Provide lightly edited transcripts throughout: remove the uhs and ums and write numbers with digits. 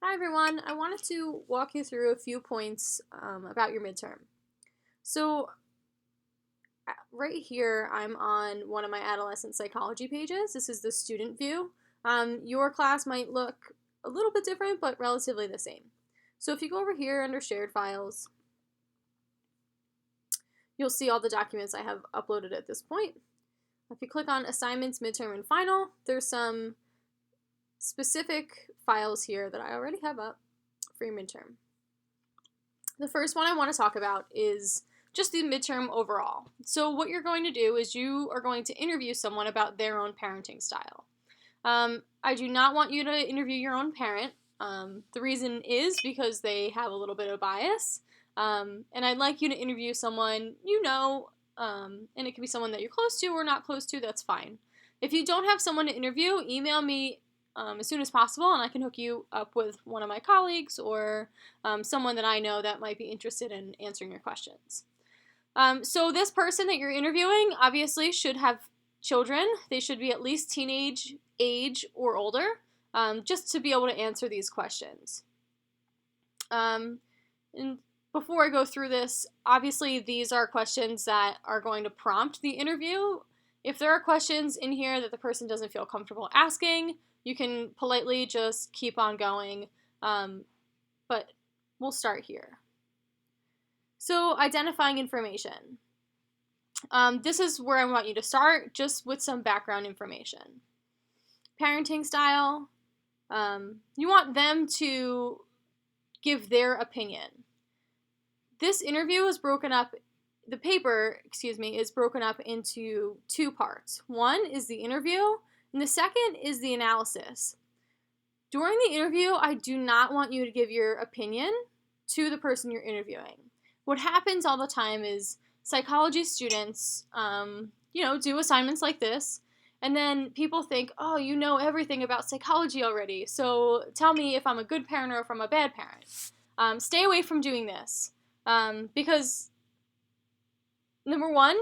Hi everyone, I wanted to walk you through a few points about your midterm. So, right here, I'm on one of my adolescent psychology pages. This is the student view. Your class might look a little bit different, but relatively the same. So, if you go over here under shared files, you'll see all the documents I have uploaded at this point. If you click on assignments, midterm, and final, there's some specific files here that I already have up for your midterm. The first one I want to talk about is just the midterm overall. So what you're going to do is you are going to interview someone about their own parenting style. I do not want you to interview your own parent. The reason is because they have a little bit of bias. And I'd like you to interview someone you know, and it could be someone that you're close to or not close to, that's fine. If you don't have someone to interview, email me as soon as possible, and I can hook you up with one of my colleagues or someone that I know that might be interested in answering your questions. So this person that you're interviewing obviously should have children. They should be at least teenage age or older, just to be able to answer these questions. And before I go through this, obviously these are questions that are going to prompt the interview. If there are questions in here that the person doesn't feel comfortable asking, you can politely just keep on going, but we'll start here. So, identifying information. This is where I want you to start, just with some background information. Parenting style. You want them to give their opinion. This interview is broken up, the paper, is broken up into two parts. One is the interview, and the second is the analysis. During the interview, I do not want you to give your opinion to the person you're interviewing. What happens all the time is psychology students, do assignments like this, and then people think, oh, you know everything about psychology already, so tell me if I'm a good parent or if I'm a bad parent. Stay away from doing this, because number one,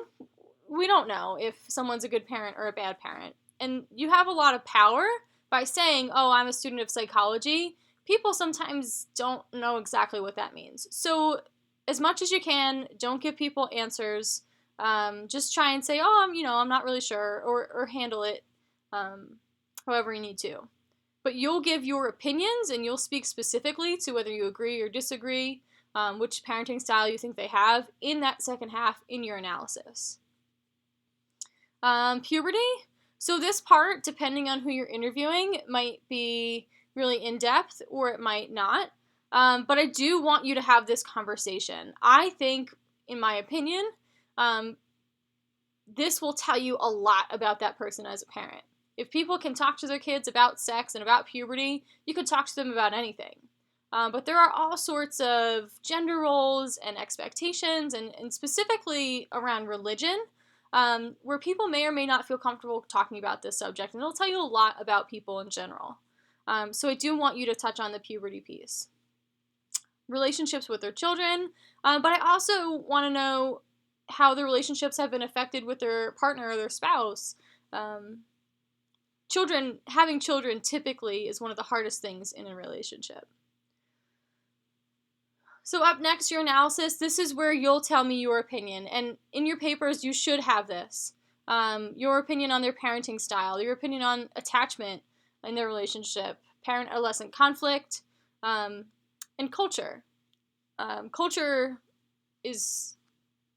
we don't know if someone's a good parent or a bad parent, and you have a lot of power by saying, oh, I'm a student of psychology. People sometimes don't know exactly what that means. So as much as you can, don't give people answers. Just try and say, oh, I'm not really sure, or handle it however you need to. But you'll give your opinions, and you'll speak specifically to whether you agree or disagree, which parenting style you think they have in that second half in your analysis. Puberty. So this part, depending on who you're interviewing, might be really in-depth or it might not. But I do want you to have this conversation. I think, in my opinion, this will tell you a lot about that person as a parent. If people can talk to their kids about sex and about puberty, you could talk to them about anything. But there are all sorts of gender roles and expectations, and specifically around religion, where people may or may not feel comfortable talking about this subject, and it'll tell you a lot about people in general. So I do want you to touch on the puberty piece. Relationships with their children, but I also want to know how the relationships have been affected with their partner or their spouse. Having children typically is one of the hardest things in a relationship. So up next, your analysis. This is where you'll tell me your opinion, and in your papers, you should have this. Your opinion on their parenting style, your opinion on attachment in their relationship, parent-adolescent conflict, and culture. Culture is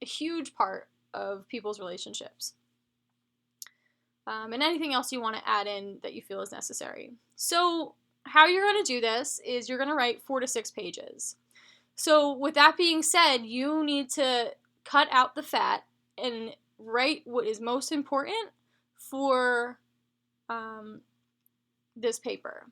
a huge part of people's relationships. And anything else you want to add in that you feel is necessary. So how you're going to do this is you're going to write 4 to 6 pages. So with that being said, you need to cut out the fat and write what is most important for this paper.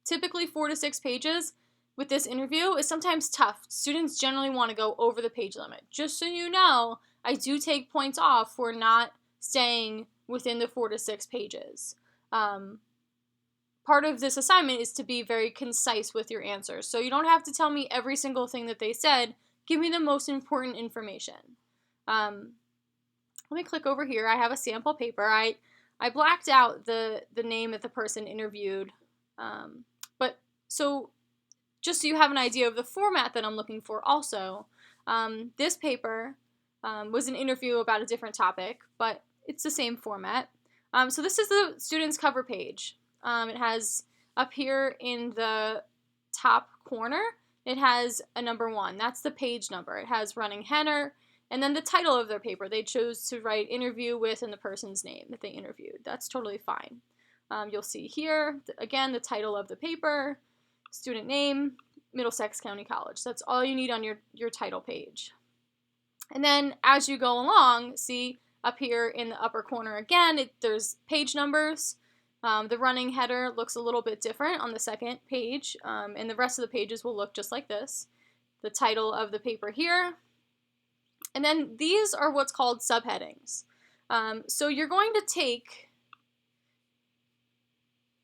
Typically 4 to 6 pages with this interview is sometimes tough. Students generally want to go over the page limit. Just so you know, I do take points off for not staying within the 4 to 6 pages. Part of this assignment is to be very concise with your answers. So you don't have to tell me every single thing that they said. Give me the most important information. Let me click over here. I have a sample paper. I blacked out the name that the person interviewed. But so just so you have an idea of the format that I'm looking for also, this paper was an interview about a different topic, but it's the same format. So this is the student's cover page. It has up here in the top corner, it has a number 1. That's the page number. It has running header, and then the title of their paper. They chose to write interview with and the person's name that they interviewed. That's totally fine. You'll see here, again, the title of the paper, student name, Middlesex County College. That's all you need on your title page. And then as you go along, see up here in the upper corner again, there's page numbers. The running header looks a little bit different on the second page, and the rest of the pages will look just like this. The title of the paper here. And then these are what's called subheadings. So you're going to take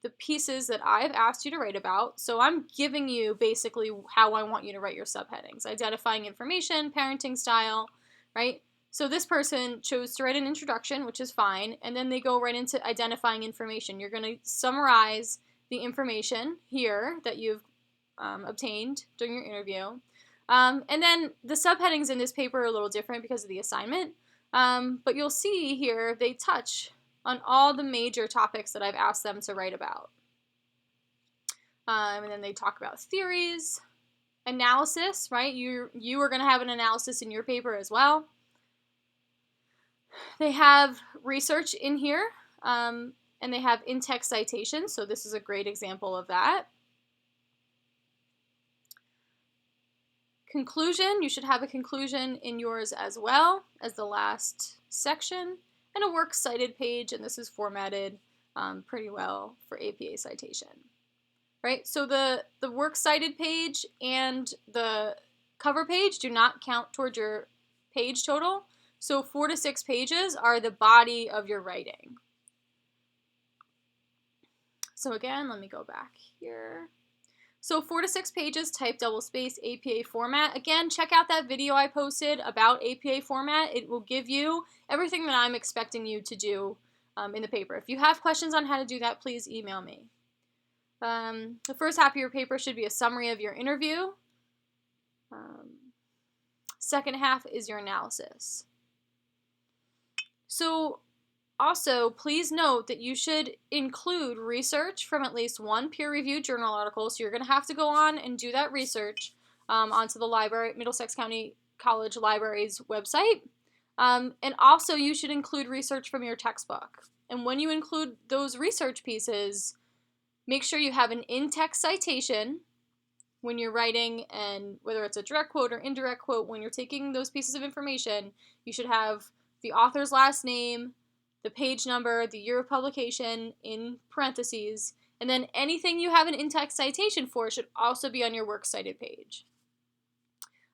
the pieces that I've asked you to write about. So I'm giving you basically how I want you to write your subheadings. Identifying information, parenting style, right? So this person chose to write an introduction, which is fine, and then they go right into identifying information. You're going to summarize the information here that you've obtained during your interview. And then the subheadings in this paper are a little different because of the assignment, but you'll see here they touch on all the major topics that I've asked them to write about. And then they talk about theories, analysis, right? You are going to have an analysis in your paper as well. They have research in here, and they have in-text citations, so this is a great example of that. Conclusion, you should have a conclusion in yours as well as the last section, and a works cited page, and this is formatted pretty well for APA citation. Right, so the works cited page and the cover page do not count towards your page total. So 4 to 6 pages are the body of your writing. So again, let me go back here. So 4 to 6 pages, type double space, APA format. Again, check out that video I posted about APA format. It will give you everything that I'm expecting you to do in the paper. If you have questions on how to do that, please email me. The first half of your paper should be a summary of your interview. Second half is your analysis. So also, please note that you should include research from at least one peer-reviewed journal article. So you're going to have to go on and do that research onto the library, Middlesex County College Library's website. And also, you should include research from your textbook. And when you include those research pieces, make sure you have an in-text citation when you're writing, and whether it's a direct quote or indirect quote, when you're taking those pieces of information, you should have the author's last name, the page number, the year of publication in parentheses, and then anything you have an in-text citation for should also be on your works cited page.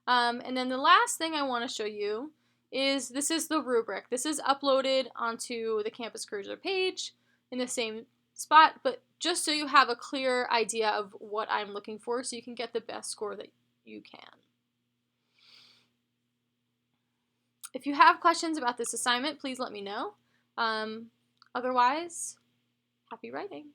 And then the last thing I want to show you is this is the rubric. This is uploaded onto the Campus Cruiser page in the same spot, but just so you have a clear idea of what I'm looking for so you can get the best score that you can. If you have questions about this assignment, please let me know. Otherwise, happy writing.